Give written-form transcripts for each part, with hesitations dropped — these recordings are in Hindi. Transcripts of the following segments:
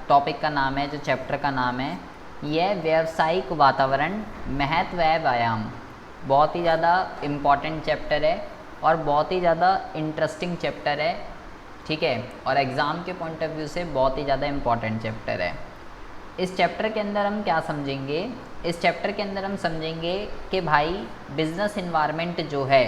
टॉपिक का नाम है, जो चैप्टर का नाम है, यह व्यावसायिक वातावरण, महत्व व व्यायाम। बहुत ही ज़्यादा इम्पॉर्टेंट चैप्टर है और बहुत ही ज़्यादा इंटरेस्टिंग चैप्टर है, ठीक है, और एग्ज़ाम के पॉइंट ऑफ व्यू से बहुत ही ज़्यादा इम्पॉर्टेंट चैप्टर है। इस चैप्टर के अंदर हम क्या समझेंगे? इस चैप्टर के अंदर हम समझेंगे कि भाई बिजनेस इन्वायरमेंट जो है,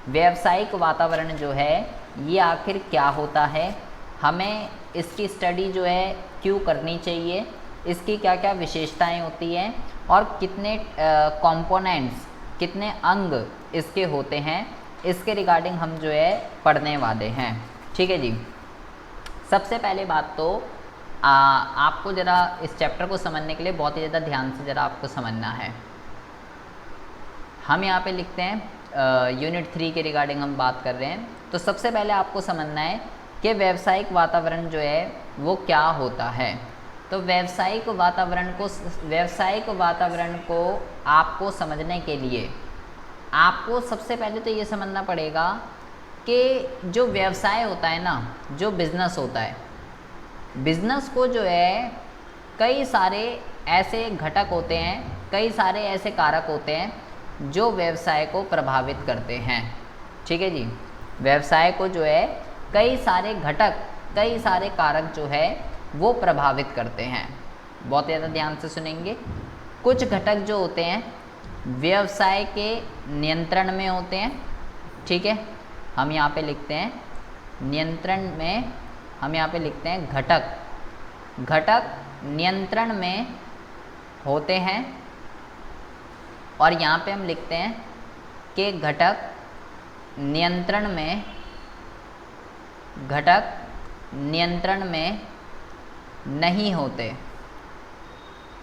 व्यावसायिक वातावरण जो है, ये आखिर क्या होता है, हमें इसकी स्टडी जो है क्यों करनी चाहिए, इसकी क्या क्या विशेषताएं होती हैं और कितने कंपोनेंट्स, कितने अंग इसके होते हैं, इसके रिगार्डिंग हम जो है पढ़ने वाले हैं। ठीक है जी। सबसे पहले बात तो आपको ज़रा इस चैप्टर को समझने के लिए बहुत ही ज़्यादा ध्यान से ज़रा आपको समझना है। हम यहाँ पे लिखते हैं यूनिट 3 के रिगार्डिंग हम बात कर रहे हैं। तो सबसे पहले आपको समझना है कि व्यावसायिक वातावरण जो है वो क्या होता है। तो व्यावसायिक वातावरण को आपको समझने के लिए आपको सबसे पहले तो ये समझना पड़ेगा कि जो व्यवसाय होता है ना, जो बिज़नेस होता है, बिज़नेस को जो है कई सारे ऐसे घटक होते हैं, कई सारे ऐसे कारक होते हैं जो व्यवसाय को प्रभावित करते हैं। ठीक है जी। व्यवसाय को जो है कई सारे घटक, कई सारे कारक जो है वो प्रभावित करते हैं। बहुत ज़्यादा ध्यान से सुनेंगे। कुछ घटक जो होते हैं व्यवसाय के नियंत्रण में होते हैं। ठीक है, हम यहाँ पे लिखते हैं नियंत्रण में, हम यहाँ पे लिखते हैं घटक, घटक नियंत्रण में होते हैं। और यहाँ पे हम लिखते हैं कि घटक नियंत्रण में, घटक नियंत्रण में नहीं होते,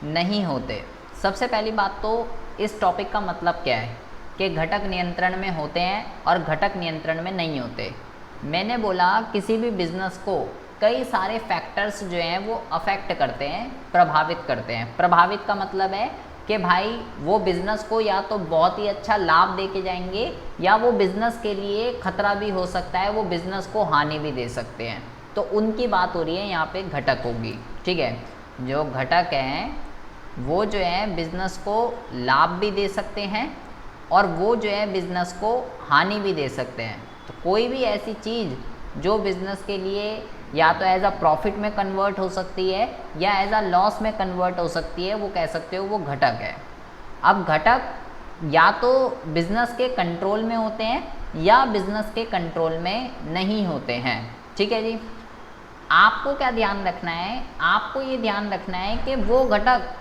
नहीं होते। सबसे पहली बात तो इस टॉपिक का मतलब क्या है कि घटक नियंत्रण में होते हैं और घटक नियंत्रण में नहीं होते। मैंने बोला किसी भी बिज़नेस को कई सारे फैक्टर्स जो हैं वो अफेक्ट करते हैं, प्रभावित करते हैं। प्रभावित का मतलब है कि भाई वो बिज़नेस को या तो बहुत ही अच्छा लाभ दे के जाएंगे या वो बिज़नेस के लिए खतरा भी हो सकता है, वो बिज़नेस को हानि भी दे सकते हैं। तो उनकी बात हो रही है यहाँ पे घटक होगी। ठीक है, जो घटक हैं वो जो है बिज़नेस को लाभ भी दे सकते हैं और वो जो है बिज़नेस को हानि भी दे सकते हैं। तो कोई भी ऐसी चीज़ जो बिज़नेस के लिए या तो एज अ प्रॉफिट में कन्वर्ट हो सकती है या एज अ लॉस में कन्वर्ट हो सकती है, वो कह सकते हो वो घटक है। अब घटक या तो बिज़नेस के कंट्रोल में होते हैं या बिज़नेस के कंट्रोल में नहीं होते हैं। ठीक है जी। आपको क्या ध्यान रखना है? आपको ये ध्यान रखना है कि वो घटक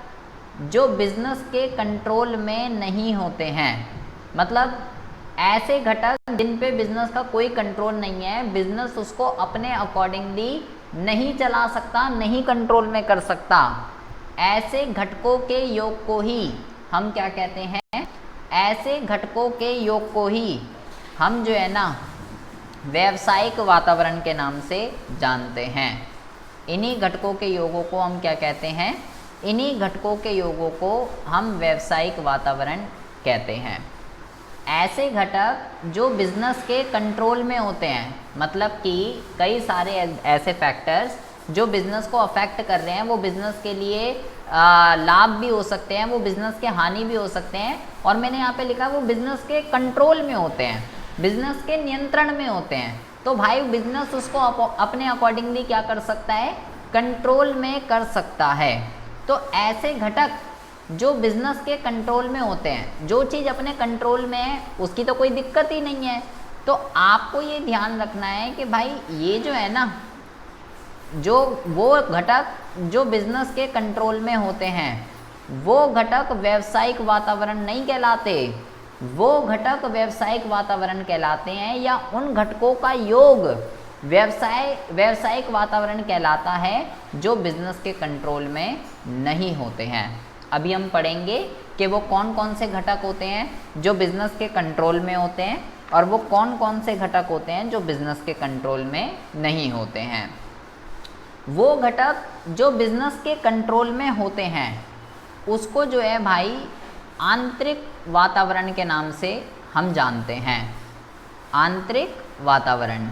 जो बिज़नेस के कंट्रोल में नहीं होते हैं, मतलब ऐसे घटक जिन पे बिज़नेस का कोई कंट्रोल नहीं है, बिज़नेस उसको अपने अकॉर्डिंगली नहीं चला सकता, नहीं कंट्रोल में कर सकता, ऐसे घटकों के योग को ही हम क्या कहते हैं? ऐसे घटकों के योग को ही हम जो है ना व्यावसायिक वातावरण के नाम से जानते हैं। इन्हीं घटकों के योगों को हम क्या कहते हैं? इन्हीं घटकों के योगों को हम व्यावसायिक वातावरण कहते हैं। ऐसे घटक जो बिज़नेस के कंट्रोल में होते हैं, मतलब कि कई सारे ऐसे फैक्टर्स जो बिज़नेस को अफेक्ट कर रहे हैं, वो बिज़नेस के लिए लाभ भी हो सकते हैं, वो बिज़नेस के हानि भी हो सकते हैं। और मैंने यहाँ पे लिखा वो बिज़नेस के कंट्रोल में होते हैं, बिज़नेस के नियंत्रण में होते हैं। तो भाई बिज़नेस उसको अपने अकॉर्डिंगली क्या कर सकता है? कंट्रोल में कर सकता है। तो ऐसे घटक जो बिज़नेस के कंट्रोल में होते हैं, जो चीज़ अपने कंट्रोल में है उसकी तो कोई दिक्कत ही नहीं है। तो आपको ये ध्यान रखना है कि भाई ये जो है ना, जो वो घटक जो बिज़नेस के कंट्रोल में होते हैं, वो घटक व्यावसायिक वातावरण नहीं कहलाते, वो घटक व्यावसायिक वातावरण कहलाते हैं, या उन घटकों का योग व्यावसायिक वातावरण कहलाता है जो बिज़नेस के कंट्रोल में नहीं होते हैं। अभी हम पढ़ेंगे कि वो कौन कौन से घटक होते हैं जो बिज़नेस के कंट्रोल में होते हैं और वो कौन कौन से घटक होते हैं जो बिज़नेस के कंट्रोल में नहीं होते हैं। वो घटक जो बिज़नेस के कंट्रोल में होते हैं उसको जो है भाई आंतरिक वातावरण के नाम से हम जानते हैं, आंतरिक वातावरण।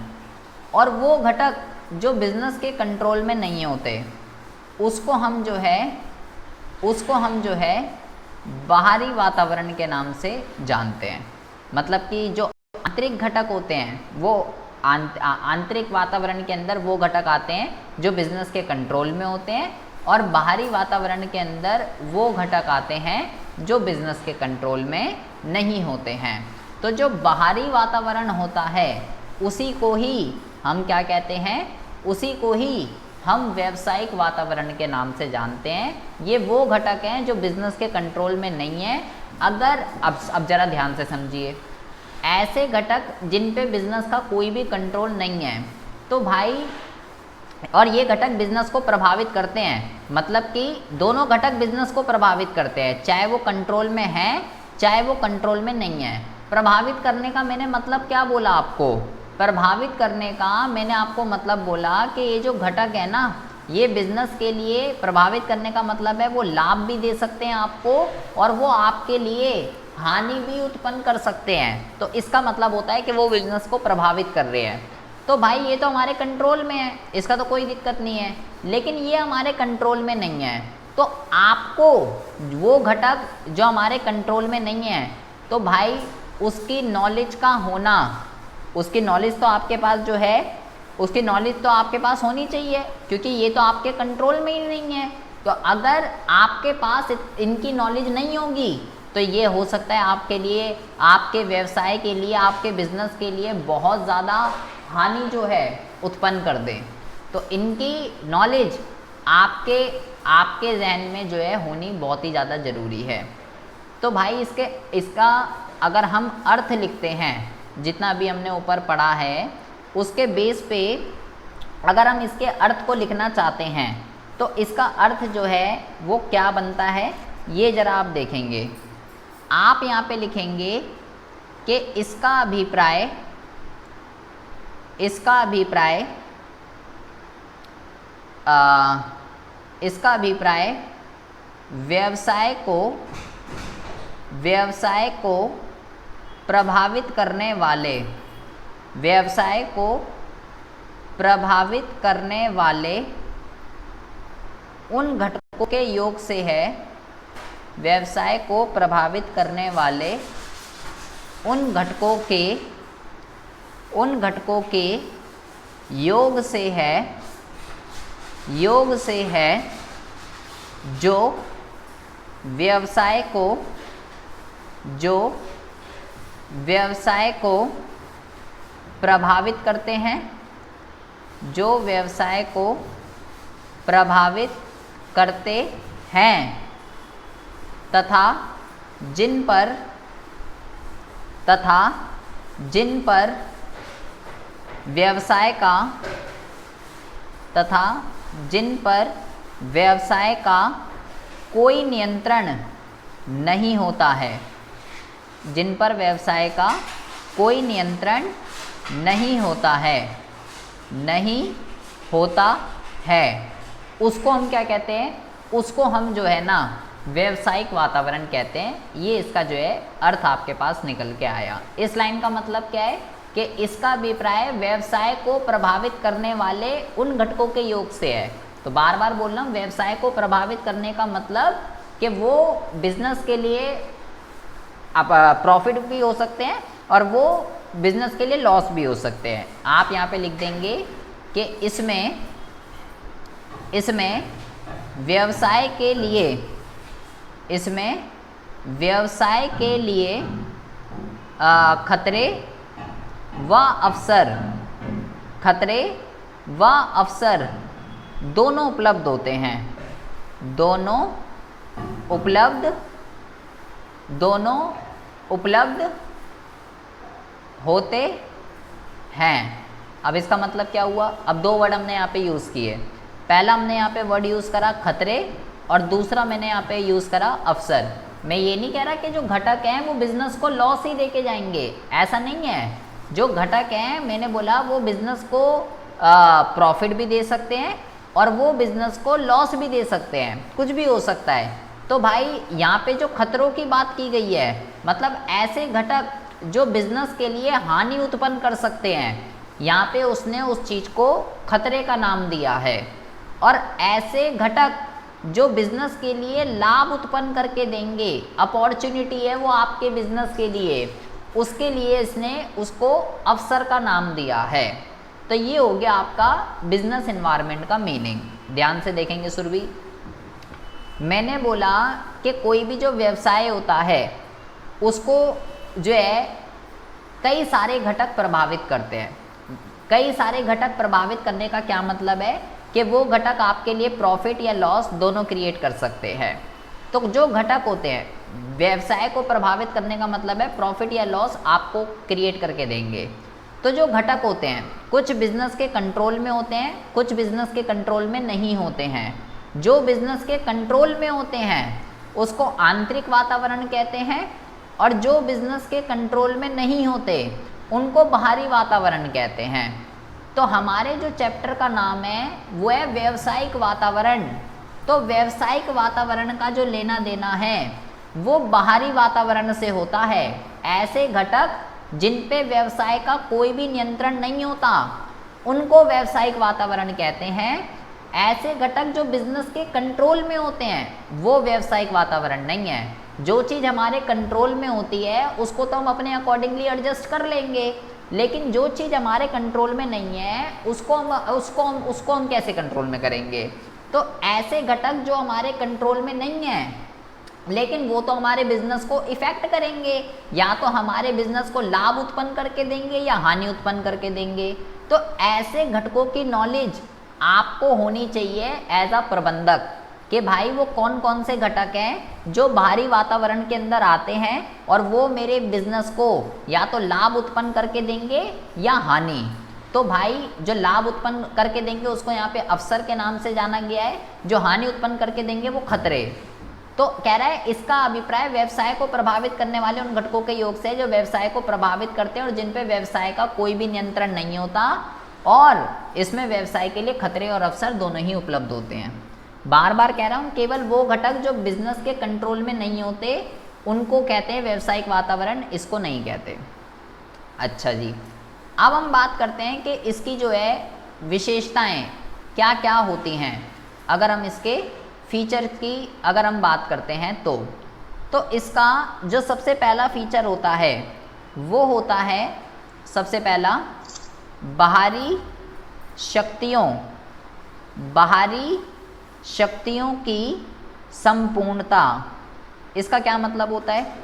और वो घटक जो बिज़नेस के कंट्रोल में नहीं होते उसको हम जो है बाहरी वातावरण के नाम से जानते हैं। मतलब कि जो आंतरिक घटक होते हैं वो आंतरिक वातावरण के अंदर वो घटक आते हैं जो बिजनेस के कंट्रोल में होते हैं, और बाहरी वातावरण के अंदर वो घटक आते हैं जो बिजनेस के कंट्रोल में नहीं होते हैं। तो जो बाहरी वातावरण होता है उसी को ही हम क्या कहते हैं, उसी को ही हम व्यावसायिक वातावरण के नाम से जानते हैं। ये वो घटक हैं जो बिजनेस के कंट्रोल में नहीं है। अगर अब जरा ध्यान से समझिए, ऐसे घटक जिन पे बिजनेस का कोई भी कंट्रोल नहीं है, तो भाई, और ये घटक बिजनेस को प्रभावित करते हैं, मतलब कि दोनों घटक बिजनेस को प्रभावित करते हैं, चाहे वो कंट्रोल में है चाहे वो कंट्रोल में नहीं है। प्रभावित करने का मैंने मतलब क्या बोला आपको, प्रभावित करने का मैंने आपको मतलब बोला कि ये जो घटक है ना, ये बिजनेस के लिए प्रभावित करने का मतलब है वो लाभ भी दे सकते हैं आपको, और वो आपके लिए हानि भी उत्पन्न कर सकते हैं। तो इसका मतलब होता है कि वो बिजनेस को प्रभावित कर रहे हैं। तो भाई ये तो हमारे कंट्रोल में है, इसका तो कोई दिक्कत नहीं है, लेकिन ये हमारे कंट्रोल में नहीं है। तो आपको वो घटक जो हमारे कंट्रोल में नहीं है, तो भाई उसकी नॉलेज का होना, उसकी नॉलेज तो आपके पास जो है, उसकी नॉलेज तो आपके पास होनी चाहिए, क्योंकि ये तो आपके कंट्रोल में ही नहीं है। तो अगर आपके पास इनकी नॉलेज नहीं होगी तो ये हो सकता है आपके लिए, आपके व्यवसाय के लिए, आपके बिजनेस के लिए बहुत ज़्यादा हानि जो है उत्पन्न कर दे। तो इनकी नॉलेज आपके जहन में जो है होनी बहुत ही ज़्यादा ज़रूरी है। तो भाई इसका अगर हम अर्थ लिखते हैं, जितना भी हमने ऊपर पढ़ा है उसके बेस पे अगर हम इसके अर्थ को लिखना चाहते हैं तो इसका अर्थ जो है वो क्या बनता है, ये ज़रा आप देखेंगे। आप यहाँ पे लिखेंगे कि इसका अभिप्राय व्यवसाय को प्रभावित करने वाले उन घटकों के योग से है, व्यवसाय को प्रभावित करने वाले उन घटकों के योग से है जो व्यवसाय को प्रभावित करते हैं, जो व्यवसाय को प्रभावित करते हैं तथा जिन पर व्यवसाय का कोई नियंत्रण नहीं होता है, जिन पर व्यवसाय का कोई नियंत्रण नहीं होता है, उसको हम क्या कहते हैं, उसको हम जो है ना व्यवसायिक वातावरण कहते हैं। ये इसका जो है अर्थ आपके पास निकल के आया। इस लाइन का मतलब क्या है कि इसका अभिप्राय व्यवसाय को प्रभावित करने वाले उन घटकों के योग से है। तो बार बार बोल रहा हूँ, व्यवसाय को प्रभावित करने का मतलब कि वो बिजनेस के लिए आप प्रॉफिट भी हो सकते हैं और वो बिजनेस के लिए लॉस भी हो सकते हैं। आप यहाँ पे लिख देंगे कि इसमें व्यवसाय के लिए खतरे व अवसर दोनों उपलब्ध होते हैं, दोनों उपलब्ध होते हैं। अब इसका मतलब क्या हुआ, अब दो वर्ड हमने यहाँ पे यूज़ किए। पहला हमने यहाँ पे वर्ड यूज़ करा खतरे और दूसरा मैंने यहाँ पे यूज़ करा अवसर। मैं ये नहीं कह रहा कि जो घटक हैं वो बिज़नेस को लॉस ही देके जाएंगे, ऐसा नहीं है। जो घटक हैं मैंने बोला वो बिज़नेस को प्रॉफिट भी दे सकते हैं और वो बिज़नेस को लॉस भी दे सकते हैं, कुछ भी हो सकता है। तो भाई यहाँ पे जो खतरों की बात की गई है, मतलब ऐसे घटक जो बिज़नेस के लिए हानि उत्पन्न कर सकते हैं, यहाँ पे उसने उस चीज़ को खतरे का नाम दिया है। और ऐसे घटक जो बिजनेस के लिए लाभ उत्पन्न करके देंगे, अपॉर्चुनिटी है वो आपके बिजनेस के लिए, उसके लिए इसने उसको अवसर का नाम दिया है। तो ये हो गया आपका बिजनेस एनवायरनमेंट का मीनिंग। ध्यान से देखेंगे सुरभि, मैंने बोला कि कोई भी जो व्यवसाय होता है उसको जो है कई सारे घटक प्रभावित करते हैं। कई सारे घटक प्रभावित करने का क्या मतलब है कि वो घटक आपके लिए प्रॉफिट या लॉस दोनों क्रिएट कर सकते हैं। तो जो घटक होते हैं व्यवसाय को प्रभावित करने का मतलब है प्रॉफिट या लॉस आपको क्रिएट करके देंगे। तो जो घटक होते हैं कुछ बिजनेस के कंट्रोल में होते हैं, कुछ बिजनेस के कंट्रोल में नहीं होते हैं। जो बिजनेस के कंट्रोल में होते हैं उसको आंतरिक वातावरण कहते हैं, और जो बिजनेस के कंट्रोल में नहीं होते उनको बाहरी वातावरण कहते हैं। तो हमारे जो चैप्टर का नाम है वो है व्यावसायिक वातावरण। तो व्यावसायिक वातावरण का जो लेना देना है वो बाहरी वातावरण से होता है। ऐसे घटक जिन पे व्यवसाय का कोई भी नियंत्रण नहीं होता उनको व्यावसायिक वातावरण कहते हैं। ऐसे घटक जो बिजनेस के कंट्रोल में होते हैं वो व्यावसायिक वातावरण नहीं है। जो चीज़ हमारे कंट्रोल में होती है उसको तो हम अपने अकॉर्डिंगली एडजस्ट कर लेंगे, लेकिन जो चीज़ हमारे कंट्रोल में नहीं है उसको हम कैसे कंट्रोल में करेंगे। तो ऐसे घटक जो हमारे कंट्रोल में नहीं है लेकिन वो तो हमारे बिजनेस को इफेक्ट करेंगे, या तो हमारे बिजनेस को लाभ उत्पन्न करके देंगे या हानि उत्पन्न करके देंगे। तो ऐसे घटकों की नॉलेज आपको होनी चाहिए एज अ प्रबंधक कि भाई वो कौन कौन से घटक हैं जो बाहरी वातावरण के अंदर आते हैं और वो मेरे बिजनेस को या तो लाभ उत्पन्न करके देंगे या हानि। तो भाई जो लाभ उत्पन्न करके देंगे उसको यहाँ पे अवसर के नाम से जाना गया है, जो हानि उत्पन्न करके देंगे वो खतरे। तो कह रहा है इसका अभिप्राय व्यवसाय को प्रभावित करने वाले उन घटकों के योग से जो व्यवसाय को प्रभावित करते हैं और जिन पे व्यवसाय का कोई भी नियंत्रण नहीं होता, और इसमें व्यवसाय के लिए खतरे और अवसर दोनों ही उपलब्ध होते हैं। बार बार कह रहा हूँ केवल वो घटक जो बिजनेस के कंट्रोल में नहीं होते उनको कहते हैं व्यावसायिक वातावरण, इसको नहीं कहते। अच्छा जी, अब हम बात करते हैं कि इसकी जो है विशेषताएं क्या क्या होती हैं। अगर हम इसके फीचर की अगर हम बात करते हैं तो इसका जो सबसे पहला फीचर होता है वो होता है सबसे पहला बाहरी शक्तियों की संपूर्णता। इसका क्या मतलब होता है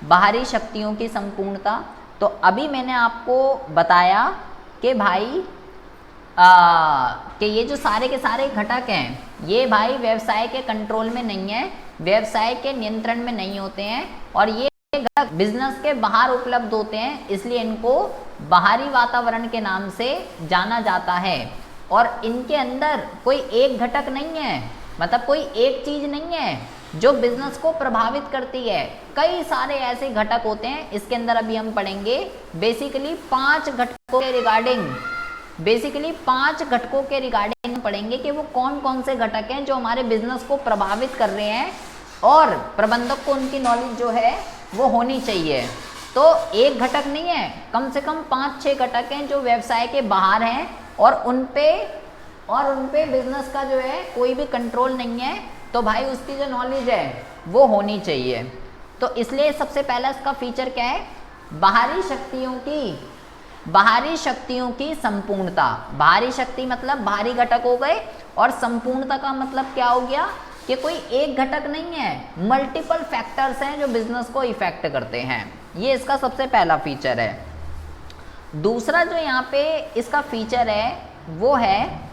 बाहरी शक्तियों की संपूर्णता? तो अभी मैंने आपको बताया कि भाई कि ये जो सारे के सारे घटक हैं ये भाई व्यवसाय के कंट्रोल में नहीं है, व्यवसाय के नियंत्रण में नहीं होते हैं, और ये घटक बिजनेस के बाहर उपलब्ध होते हैं, इसलिए इनको बाहरी वातावरण के नाम से जाना जाता है। और इनके अंदर कोई एक घटक नहीं है, मतलब कोई एक चीज नहीं है जो बिजनेस को प्रभावित करती है। कई सारे ऐसे घटक होते हैं, इसके अंदर अभी हम पढ़ेंगे बेसिकली 5 घटकों के रिगार्डिंग पढ़ेंगे कि वो कौन कौन से घटक हैं जो हमारे बिजनेस को प्रभावित कर रहे हैं, और प्रबंधक को उनकी नॉलेज जो है वो होनी चाहिए। तो एक घटक नहीं है, कम से कम 5-6 घटक हैं जो व्यवसाय के बाहर हैं और उन पे बिजनेस का जो है कोई भी कंट्रोल नहीं है। तो भाई उसकी जो नॉलेज है वो होनी चाहिए। तो इसलिए सबसे पहला इसका फीचर क्या है, बाहरी शक्तियों की संपूर्णता। बाहरी शक्ति मतलब बाहरी घटक हो गए, और संपूर्णता का मतलब क्या हो गया कि कोई एक घटक नहीं है, मल्टीपल फैक्टर्स हैं जो बिजनेस को इफेक्ट करते हैं। ये इसका सबसे पहला फीचर है। दूसरा जो यहाँ पे इसका फीचर है वो है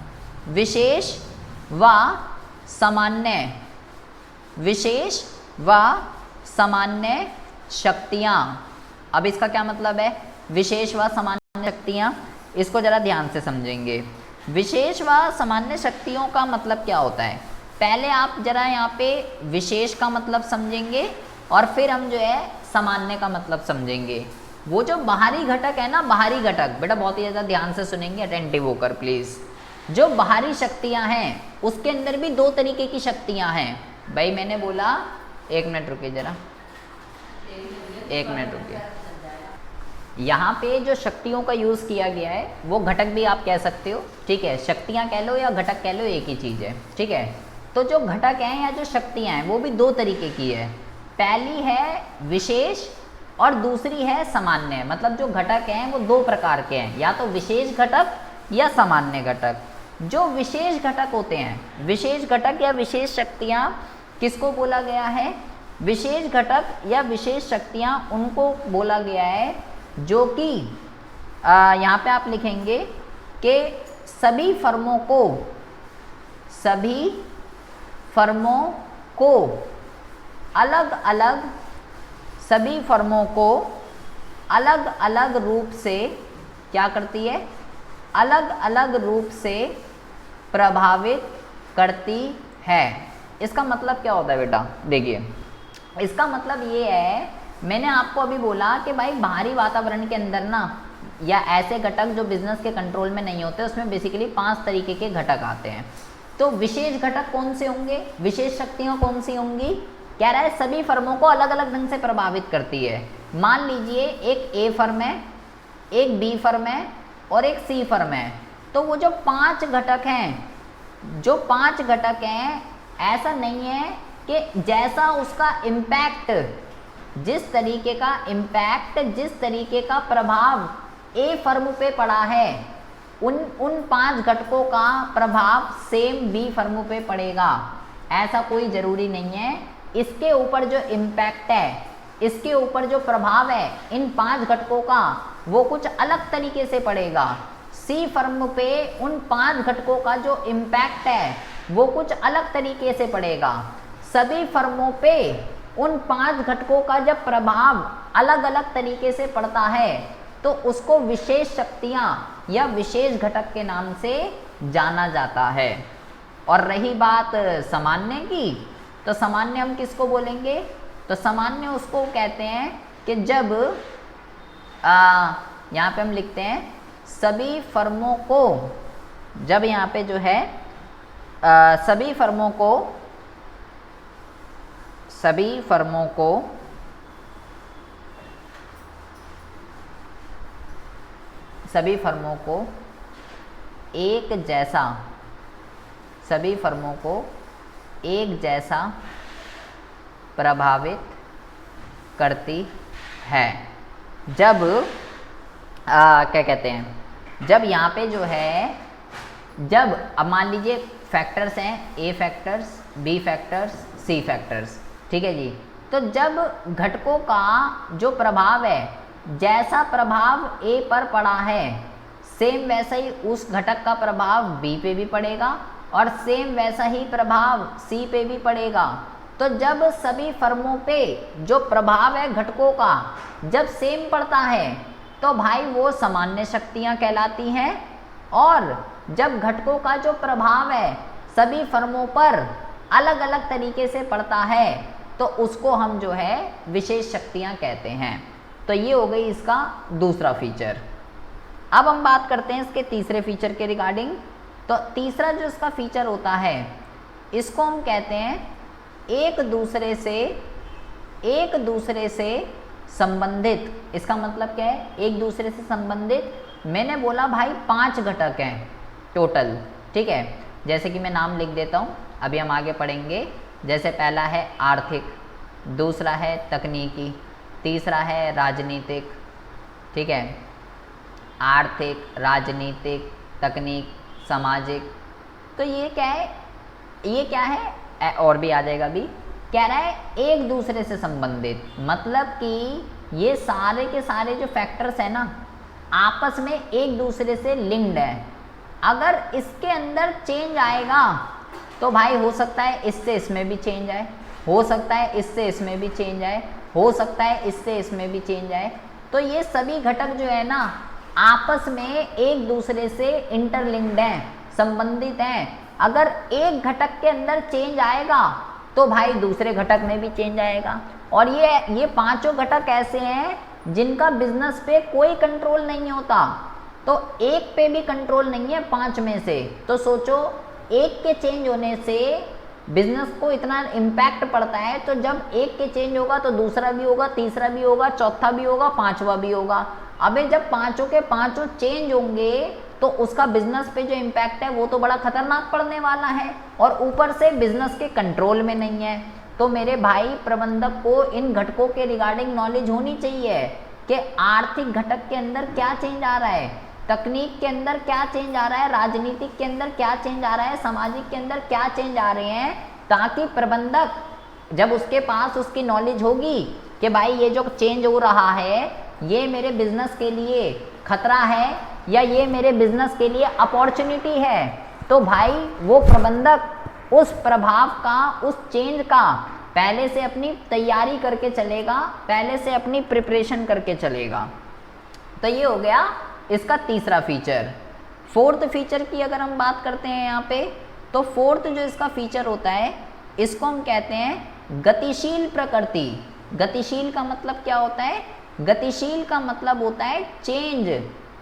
विशेष व सामान्य शक्तियाँ। अब इसका क्या मतलब है विशेष व सामान्य शक्तियाँ, इसको जरा ध्यान से समझेंगे। विशेष व सामान्य शक्तियों का मतलब क्या होता है, पहले आप जरा यहाँ पे विशेष का मतलब समझेंगे और फिर हम जो है सामान्य का मतलब समझेंगे। वो जो बाहरी घटक है ना, बाहरी घटक बेटा बहुत ही ज़्यादा ध्यान से सुनेंगे, अटेंटिव होकर प्लीज़। जो बाहरी शक्तियाँ हैं उसके अंदर भी 2 तरीके की शक्तियाँ हैं। भाई मैंने बोला 1 मिनट रुकिए जरा, 1 मिनट रुकिए। यहाँ पे जो शक्तियों का यूज़ किया गया है वो घटक भी आप कह सकते हो, ठीक है। शक्तियाँ कह लो या घटक कह लो, एक ही चीज़ है, ठीक है। तो जो घटक हैं या जो शक्तियाँ हैं वो भी दो तरीके की है। पहली है विशेष और दूसरी है सामान्य। मतलब जो घटक हैं वो दो प्रकार के हैं, या तो विशेष घटक या सामान्य घटक। जो विशेष घटक होते हैं, विशेष घटक या विशेष शक्तियाँ किसको बोला गया है? विशेष घटक या विशेष शक्तियाँ उनको बोला गया है जो कि यहाँ पे आप लिखेंगे कि सभी फर्मों को अलग अलग रूप से क्या करती है? अलग अलग रूप से प्रभावित करती है। इसका मतलब क्या होता है बेटा? देखिए, इसका मतलब ये है, मैंने आपको अभी बोला कि भाई बाहरी वातावरण के अंदर ना, या ऐसे घटक जो बिजनेस के कंट्रोल में नहीं होते, उसमें बेसिकली 5 तरीके के घटक आते हैं। तो विशेष घटक कौन से होंगे? विशेष शक्तियाँ कौन सी होंगी? कह रहा है सभी फर्मों को अलग अलग ढंग से प्रभावित करती है। मान लीजिए एक ए फर्म है, एक बी फर्म है और एक सी फर्म है। तो वो जो 5 घटक हैं, ऐसा नहीं है कि जैसा उसका इम्पैक्ट, जिस तरीके का प्रभाव ए फर्म पे पड़ा है, उन 5 घटकों का प्रभाव सेम बी फर्म पे पड़ेगा, ऐसा कोई ज़रूरी नहीं है। इसके ऊपर जो इम्पैक्ट है, इसके ऊपर जो प्रभाव है इन 5 घटकों का, वो कुछ अलग तरीके से पड़ेगा। सी फर्म पे उन 5 घटकों का जो इम्पैक्ट है वो कुछ अलग तरीके से पड़ेगा। सभी फर्मों पे उन 5 घटकों का जब प्रभाव अलग अलग तरीके से पड़ता है तो उसको विशेष शक्तियाँ या विशेष घटक के नाम से जाना जाता है। और रही बात सामान्य की, तो सामान्य हम किसको बोलेंगे? तो सामान्य उसको कहते हैं कि जब यहाँ पे हम लिखते हैं सभी फर्मों को, जब यहाँ पे जो है सभी फर्मों को एक जैसा प्रभावित करती है। जब क्या कहते हैं, जब यहाँ पे जो है, जब अब मान लीजिए फैक्टर्स हैं, A factors, B factors, C factors, ठीक है जी। तो जब घटकों का जो प्रभाव है, जैसा प्रभाव ए पर पड़ा है, सेम वैसा ही उस घटक का प्रभाव बी पे भी पड़ेगा और सेम वैसा ही प्रभाव सी पे भी पड़ेगा। तो जब सभी फर्मों पे जो प्रभाव है घटकों का जब सेम पड़ता है तो भाई वो सामान्य शक्तियाँ कहलाती हैं। और जब घटकों का जो प्रभाव है सभी फर्मों पर अलग अलग तरीके से पड़ता है तो उसको हम जो है विशेष शक्तियाँ कहते हैं। तो ये हो गई इसका दूसरा फीचर। अब हम बात करते हैं इसके तीसरे फीचर के रिगार्डिंग। तो तीसरा जो इसका फीचर होता है, इसको हम कहते हैं एक दूसरे से संबंधित। इसका मतलब क्या है? एक दूसरे से संबंधित। मैंने बोला भाई 5 घटक हैं टोटल, ठीक है। जैसे कि मैं नाम लिख देता हूँ, अभी हम आगे पढ़ेंगे। जैसे पहला है आर्थिक, दूसरा है तकनीकी, तीसरा है राजनीतिक, ठीक है। आर्थिक, राजनीतिक, तकनीक, सामाजिक। तो ये क्या है? और भी आ जाएगा भी। कह रहा है एक दूसरे से संबंधित, मतलब कि ये सारे के सारे जो फैक्टर्स हैं ना, आपस में एक दूसरे से लिंक्ड है। अगर इसके अंदर चेंज आएगा तो भाई हो सकता है इससे इसमें भी चेंज आए, हो सकता है इससे इसमें भी चेंज आए, हो सकता है इससे इसमें भी चेंज आए। तो ये सभी घटक जो है ना आपस में एक दूसरे से इंटरलिंक्ड हैं, संबंधित हैं। अगर एक घटक के अंदर चेंज आएगा तो भाई दूसरे घटक में भी चेंज आएगा। और ये 5 घटक ऐसे हैं जिनका बिजनेस पे कोई कंट्रोल नहीं होता। तो एक पे भी कंट्रोल नहीं है 5 में से। तो सोचो एक के चेंज होने से बिजनेस को इतना इम्पैक्ट पड़ता है, तो जब एक के चेंज होगा तो दूसरा भी होगा, तीसरा भी होगा, चौथा भी होगा, 5वां भी होगा। अबे जब पांचों के पांचों चेंज होंगे तो उसका बिजनेस पे जो इम्पैक्ट है वो तो बड़ा खतरनाक पड़ने वाला है, और ऊपर से बिजनेस के कंट्रोल में नहीं है। तो मेरे भाई प्रबंधक को इन घटकों के रिगार्डिंग नॉलेज होनी चाहिए कि आर्थिक घटक के अंदर क्या चेंज आ रहा है, तकनीक के अंदर क्या चेंज आ रहा है, राजनीतिक के अंदर क्या चेंज आ रहा है, सामाजिक के अंदर क्या चेंज आ रहे हैं, ताकि प्रबंधक जब उसके पास उसकी नॉलेज होगी कि भाई ये जो चेंज हो रहा है ये मेरे बिजनेस के लिए खतरा है या ये मेरे बिजनेस के लिए अपॉर्चुनिटी है, तो भाई वो प्रबंधक उस प्रभाव का, उस चेंज का पहले से अपनी तैयारी करके चलेगा, पहले से अपनी प्रिपरेशन करके चलेगा। तो ये हो गया इसका तीसरा फीचर। फोर्थ फीचर की अगर हम बात करते हैं यहाँ पे, तो फोर्थ जो इसका फीचर होता है इसको हम कहते हैं गतिशील प्रकृति। गतिशील का मतलब क्या होता है? गतिशील का मतलब होता है चेंज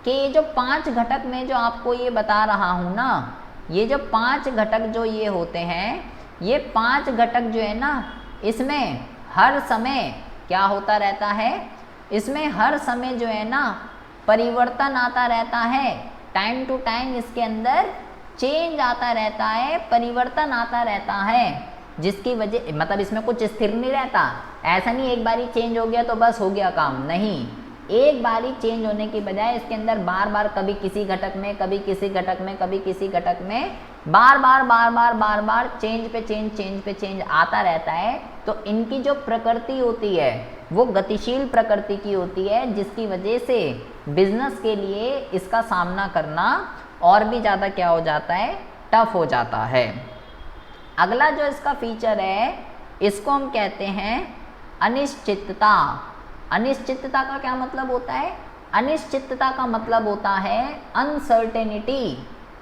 के ये जो 5 घटक में जो आपको ये बता रहा हूँ ना, ये जो 5 घटक जो ये होते हैं, ये 5 घटक जो है ना, इसमें हर समय क्या होता रहता है, इसमें हर समय जो है ना परिवर्तन आता रहता है, टाइम टू टाइम इसके अंदर चेंज आता रहता है, परिवर्तन आता रहता है, जिसकी वजह मतलब इसमें कुछ स्थिर नहीं रहता। ऐसा नहीं एक बारी चेंज हो गया तो बस हो गया काम, नहीं, एक बारी चेंज होने की बजाय इसके अंदर बार बार कभी किसी घटक में, कभी किसी घटक में, कभी किसी घटक में बार बार चेंज पे चेंज आता रहता है। तो इनकी जो प्रकृति होती है वो गतिशील प्रकृति की होती है, जिसकी वजह से बिजनेस के लिए इसका सामना करना और भी ज़्यादा क्या हो जाता है, टफ हो जाता है। अगला जो इसका फीचर है इसको हम कहते हैं अनिश्चितता। अनिश्चितता का क्या मतलब होता है? अनिश्चितता का मतलब होता है अनसर्टेनिटी।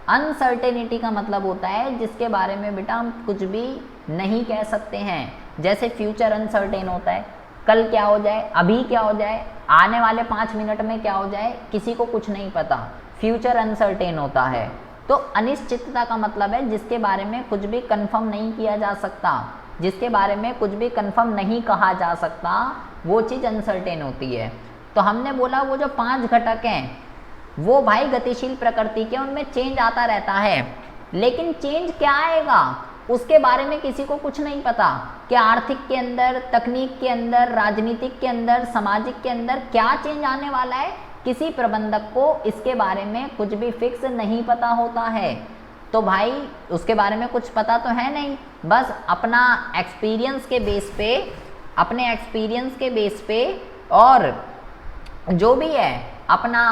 अनसर्टेनिटी का मतलब होता है जिसके बारे में बेटा हम कुछ भी नहीं कह सकते हैं। जैसे फ्यूचर अनसर्टेन होता है, कल क्या हो जाए, अभी क्या हो जाए, आने वाले 5 मिनट में क्या हो जाए, किसी को कुछ नहीं पता, फ्यूचर अनसर्टेन होता है। तो अनिश्चितता का मतलब है जिसके बारे में कुछ भी कंफर्म नहीं किया जा सकता, जिसके बारे में कुछ भी कंफर्म नहीं कहा जा सकता, वो चीज़ अनसर्टेन होती है। तो हमने बोला वो जो 5 घटक हैं वो भाई गतिशील प्रकृति के, उनमें चेंज आता रहता है, लेकिन चेंज क्या आएगा उसके बारे में किसी को कुछ नहीं पता कि आर्थिक के अंदर, तकनीक के अंदर, राजनीतिक के अंदर, सामाजिक के अंदर क्या चेंज आने वाला है, किसी प्रबंधक को इसके बारे में कुछ भी फिक्स नहीं पता होता है। तो भाई उसके बारे में कुछ पता तो है नहीं, बस अपना एक्सपीरियंस के बेस पे, अपने एक्सपीरियंस के बेस पे और जो भी है अपना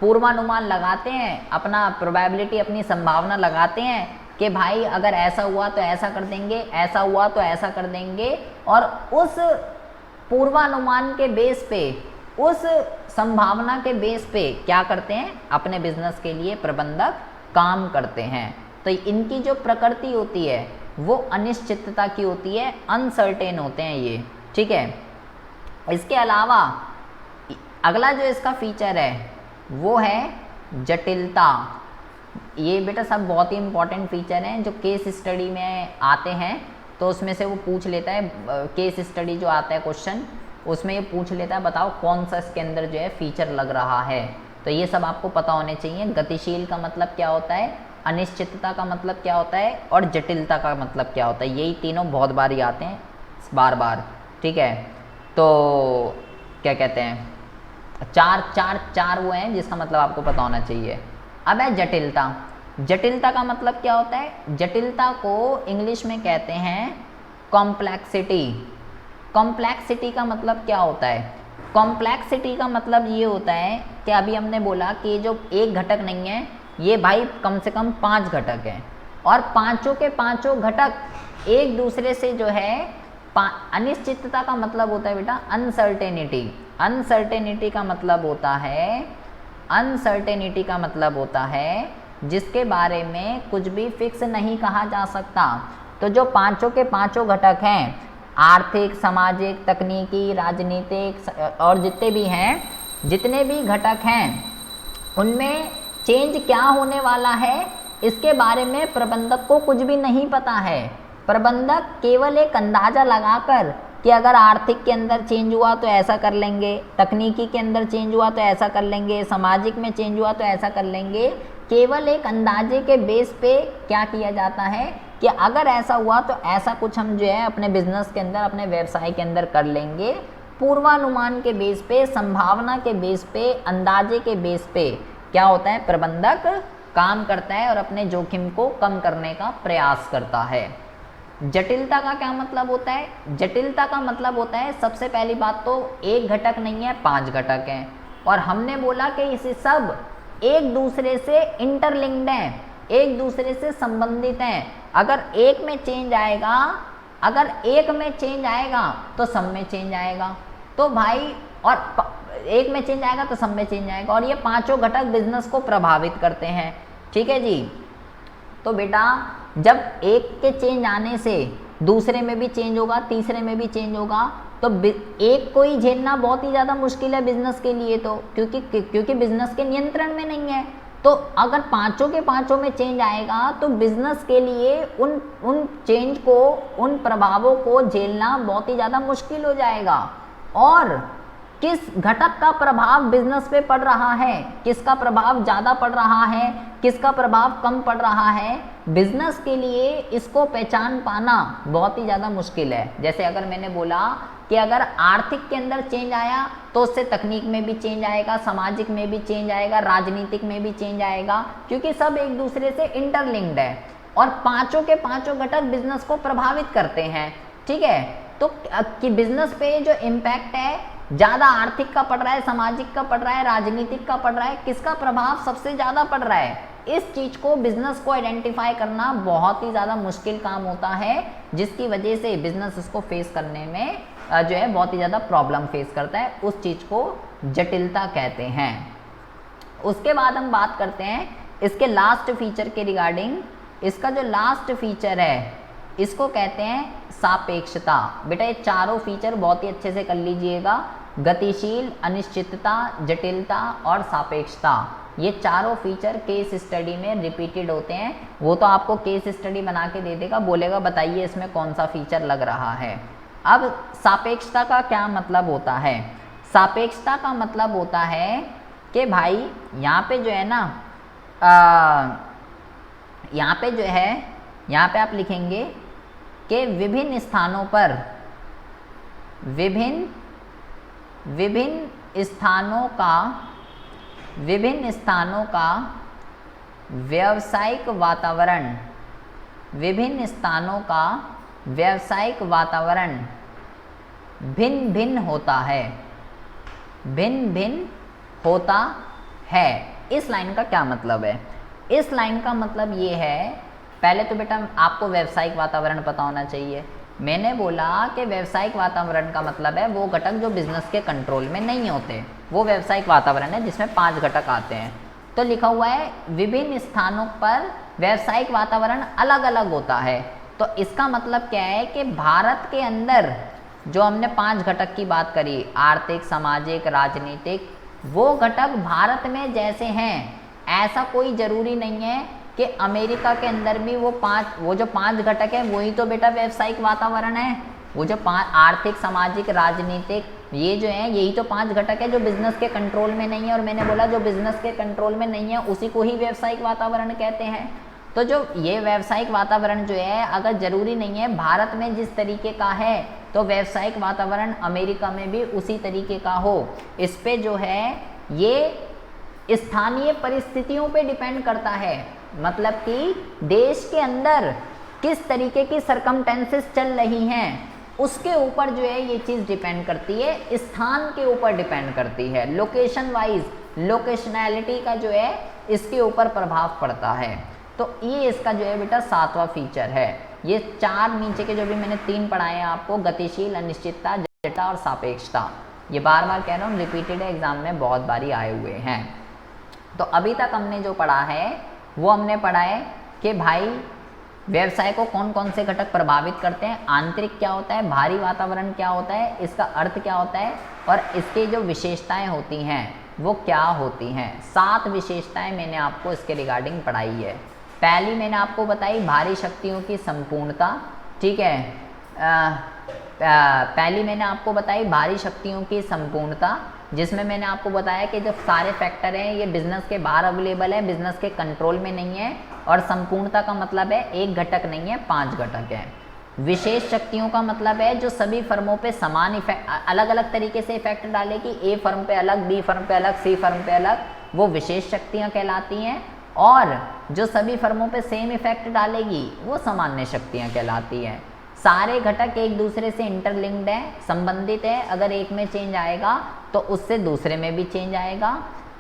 पूर्वानुमान लगाते हैं, अपना प्रोबेबिलिटी, अपनी संभावना लगाते हैं कि भाई अगर ऐसा हुआ तो ऐसा कर देंगे, ऐसा हुआ तो ऐसा कर देंगे, और उस पूर्वानुमान के बेस पे, उस संभावना के बेस पे क्या करते हैं, अपने बिजनेस के लिए प्रबंधक काम करते हैं। तो इनकी जो प्रकृति होती है वो अनिश्चितता की होती है, अनसर्टेन होते हैं ये, ठीक है। इसके अलावा अगला जो इसका फीचर है वो है जटिलता। ये बेटा सब बहुत ही इंपॉर्टेंट फीचर हैं जो केस स्टडी में आते हैं, तो उसमें से वो पूछ लेता है, केस स्टडी जो आता है क्वेश्चन उसमें ये पूछ लेता है बताओ कौन सा इसके अंदर जो है फीचर लग रहा है। तो ये सब आपको पता होने चाहिए। गतिशील का मतलब क्या होता है, अनिश्चितता का मतलब क्या होता है, और जटिलता का मतलब क्या होता है। यही तीनों बहुत बार ही आते हैं, बार बार, ठीक है। तो क्या कहते हैं, चार वो हैं जिसका मतलब आपको पता होना चाहिए। अब है जटिलता। जटिलता का मतलब क्या होता है? जटिलता को इंग्लिश में कहते हैं कॉम्प्लेक्सिटी। कॉम्प्लेक्सिटी का मतलब क्या होता है? कॉम्प्लेक्सिटी का मतलब ये होता है कि अभी हमने बोला कि जो एक घटक नहीं है, ये भाई कम से कम 5 घटक हैं, और पांचों के पांचों घटक एक दूसरे से जो है, अनिश्चितता का मतलब होता है बेटा अनसर्टेनिटी। अनसर्टेनिटी का मतलब होता है, अनसर्टेनिटी का मतलब होता है जिसके बारे में कुछ भी फिक्स नहीं कहा जा सकता। तो जो पांचों के पांचों घटक हैं, आर्थिक, सामाजिक, तकनीकी, राजनीतिक और जितने भी हैं, जितने भी घटक हैं, उनमें चेंज क्या होने वाला है इसके बारे में प्रबंधक को कुछ भी नहीं पता है। प्रबंधक केवल एक अंदाज़ा लगाकर कि अगर आर्थिक के अंदर चेंज हुआ तो ऐसा कर लेंगे, तकनीकी के अंदर चेंज हुआ तो ऐसा कर लेंगे, सामाजिक में चेंज हुआ तो ऐसा कर लेंगे। केवल एक अंदाजे के बेस पे क्या किया जाता है कि अगर ऐसा हुआ तो ऐसा कुछ हम जो है अपने बिजनेस के अंदर, अपने व्यवसाय के अंदर कर लेंगे। पूर्वानुमान के बेस पे, संभावना के बेस पे, अंदाजे के बेस पे क्या होता है, प्रबंधक काम करता है और अपने जोखिम को कम करने का प्रयास करता है। जटिलता का क्या मतलब होता है? जटिलता का मतलब होता है, सबसे पहली बात तो एक घटक नहीं है, 5 घटक हैं और हमने बोला कि इसे सब एक दूसरे से इंटरलिंक्ड हैं, एक दूसरे से संबंधित हैं। अगर एक में चेंज आएगा, अगर एक में चेंज आएगा तो सब में चेंज आएगा। तो भाई, और एक में चेंज आएगा तो सब में चेंज आएगा, और ये पांचों घटक बिजनेस को प्रभावित करते हैं। ठीक है जी। तो बेटा जब एक के चेंज आने से दूसरे में भी चेंज होगा, तीसरे में भी चेंज होगा, तो एक को ही झेलना बहुत ही ज़्यादा मुश्किल है बिजनेस के लिए, तो क्योंकि बिजनेस के नियंत्रण में नहीं है। तो अगर पांचों के पांचों में चेंज आएगा तो बिजनेस के लिए उन चेंज को, उन प्रभावों को झेलना बहुत ही ज़्यादा मुश्किल हो जाएगा। और किस घटक का प्रभाव बिजनेस पे पड़ रहा है, किसका प्रभाव ज़्यादा पड़ रहा है, किसका प्रभाव कम पड़ रहा है, बिजनेस के लिए इसको पहचान पाना बहुत ही ज़्यादा मुश्किल है। जैसे अगर मैंने बोला कि अगर आर्थिक के अंदर चेंज आया तो उससे तकनीक में भी चेंज आएगा, सामाजिक में भी चेंज आएगा, राजनीतिक में भी चेंज आएगा, क्योंकि सब एक दूसरे से इंटरलिंक्ड है और पांचों के पांचों घटक बिजनेस को प्रभावित करते हैं। ठीक है। तो कि बिजनेस पे जो इम्पैक्ट है, ज़्यादा आर्थिक का पड़ रहा है, सामाजिक का पड़ रहा है, राजनीतिक का पड़ रहा है, किसका प्रभाव सबसे ज़्यादा पड़ रहा है, इस चीज़ को, बिजनेस को आइडेंटिफाई करना बहुत ही ज़्यादा मुश्किल काम होता है, जिसकी वजह से बिजनेस इसको फेस करने में जो है बहुत ही ज़्यादा प्रॉब्लम फेस करता है। उस चीज़ को जटिलता कहते हैं। उसके बाद हम बात करते हैं इसके लास्ट फीचर के रिगार्डिंग। इसका जो लास्ट फीचर है इसको कहते हैं सापेक्षता। बेटा ये चारों फीचर बहुत ही अच्छे से कर लीजिएगा, गतिशील, अनिश्चितता, जटिलता और सापेक्षता। ये चारों फीचर केस स्टडी में रिपीटेड होते हैं। वो तो आपको केस स्टडी बना के दे देगा, बोलेगा बताइए इसमें कौन सा फीचर लग रहा है। अब सापेक्षता का क्या मतलब होता है? सापेक्षता का मतलब होता है कि भाई यहाँ पे जो है ना, यहाँ पे जो है, यहाँ पे आप लिखेंगे कि विभिन्न स्थानों पर, विभिन्न स्थानों का व्यावसायिक वातावरण, विभिन्न स्थानों का व्यावसायिक वातावरण भिन्न भिन्न होता है, भिन्न भिन्न होता है। इस लाइन का क्या मतलब है? इस लाइन का मतलब ये है, पहले तो बेटा आपको व्यावसायिक वातावरण पता होना चाहिए। मैंने बोला कि व्यावसायिक वातावरण का मतलब है वो घटक जो बिजनेस के कंट्रोल में नहीं होते, वो व्यावसायिक वातावरण है जिसमें 5 घटक आते हैं। तो लिखा हुआ है विभिन्न स्थानों पर व्यावसायिक वातावरण अलग अलग होता है। तो इसका मतलब क्या है कि भारत के अंदर जो हमने 5 घटक की बात करी, आर्थिक, सामाजिक, राजनीतिक, वो घटक भारत में जैसे हैं ऐसा कोई ज़रूरी नहीं है कि अमेरिका के अंदर भी वो जो 5 घटक है वही तो बेटा व्यावसायिक वातावरण है। वो जो 5 आर्थिक, सामाजिक, राजनीतिक, ये जो है यही तो 5 घटक है जो बिजनेस के कंट्रोल में नहीं है। और मैंने बोला जो बिजनेस के कंट्रोल में नहीं है उसी को ही व्यावसायिक वातावरण कहते हैं। तो जो ये व्यावसायिक वातावरण जो है, अगर ज़रूरी नहीं है भारत में जिस तरीके का है तो व्यावसायिक वातावरण अमेरिका में भी उसी तरीके का हो। इस पे जो है ये स्थानीय परिस्थितियों पे डिपेंड करता है, मतलब कि देश के अंदर किस तरीके की सरकमटेंसेस चल रही हैं उसके ऊपर जो है ये चीज़ डिपेंड करती है, स्थान के ऊपर डिपेंड करती है, लोकेशन वाइज, लोकेशनैलिटी का जो है इसके ऊपर प्रभाव पड़ता है। तो ये इसका जो है बेटा 7वां फीचर है। ये 4 नीचे के जो भी मैंने 3 पढ़ाए हैं आपको, गतिशील, अनिश्चितता, जटिलता और सापेक्षता, ये बार बार कह रहा हूँ, रिपीटेड है, एग्जाम में बहुत बारी आए हुए हैं। तो अभी तक हमने जो पढ़ा है वो हमने पढ़ा है कि भाई व्यवसाय को कौन कौन से घटक प्रभावित करते हैं, आंतरिक क्या होता है, बाहरी वातावरण क्या होता है, इसका अर्थ क्या होता है और इसकी जो विशेषताएं होती हैं वो क्या होती हैं। 7 विशेषताएं मैंने आपको इसके रिगार्डिंग पढ़ाई है। पहली मैंने आपको बताई भारी शक्तियों की संपूर्णता, ठीक है, पहली मैंने आपको बताई भारी शक्तियों की संपूर्णता, जिसमें मैंने आपको बताया कि जब सारे फैक्टर हैं ये बिजनेस के बाहर अवेलेबल है, बिजनेस के कंट्रोल में नहीं है। और संपूर्णता का मतलब है एक घटक नहीं है, 5 घटक है। विशेष शक्तियों का मतलब है जो सभी फर्मों पे समान इफेक्ट, अलग अलग तरीके से इफेक्ट डालेगी, ए फर्म पे अलग, बी फर्म पे अलग, सी फर्म पे अलग, वो विशेष शक्तियाँ कहलाती हैं। और जो सभी फर्मों पे सेम इफेक्ट डालेगी वो सामान्य शक्तियाँ कहलाती हैं। सारे घटक एक दूसरे से इंटरलिंक्ड है, संबंधित है। अगर एक में चेंज आएगा तो उससे दूसरे में भी चेंज आएगा।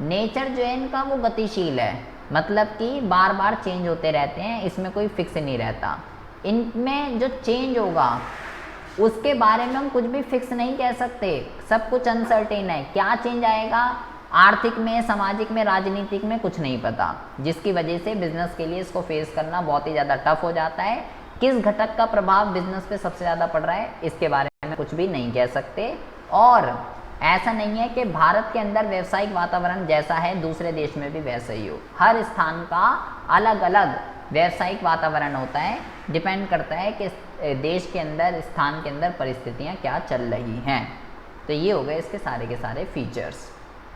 नेचर जो है इनका वो गतिशील है, मतलब कि बार बार चेंज होते रहते हैं, इसमें कोई फिक्स नहीं रहता। इनमें जो चेंज होगा उसके बारे में हम कुछ भी फिक्स नहीं कह सकते, सब कुछ अनसर्टेन है। क्या चेंज आएगा आर्थिक में, सामाजिक में, राजनीतिक में, कुछ नहीं पता, जिसकी वजह से बिजनेस के लिए इसको फेस करना बहुत ही ज़्यादा टफ हो जाता है। किस घटक का प्रभाव बिजनेस पे सबसे ज़्यादा पड़ रहा है इसके बारे में कुछ भी नहीं कह सकते। और ऐसा नहीं है कि भारत के अंदर व्यावसायिक वातावरण जैसा है दूसरे देश में भी वैसा ही हो। हर स्थान का अलग अलग व्यावसायिक वातावरण होता है, डिपेंड करता है कि देश के अंदर, स्थान के अंदर परिस्थितियाँ क्या चल रही हैं। तो ये हो गए इसके सारे के सारे फीचर्स।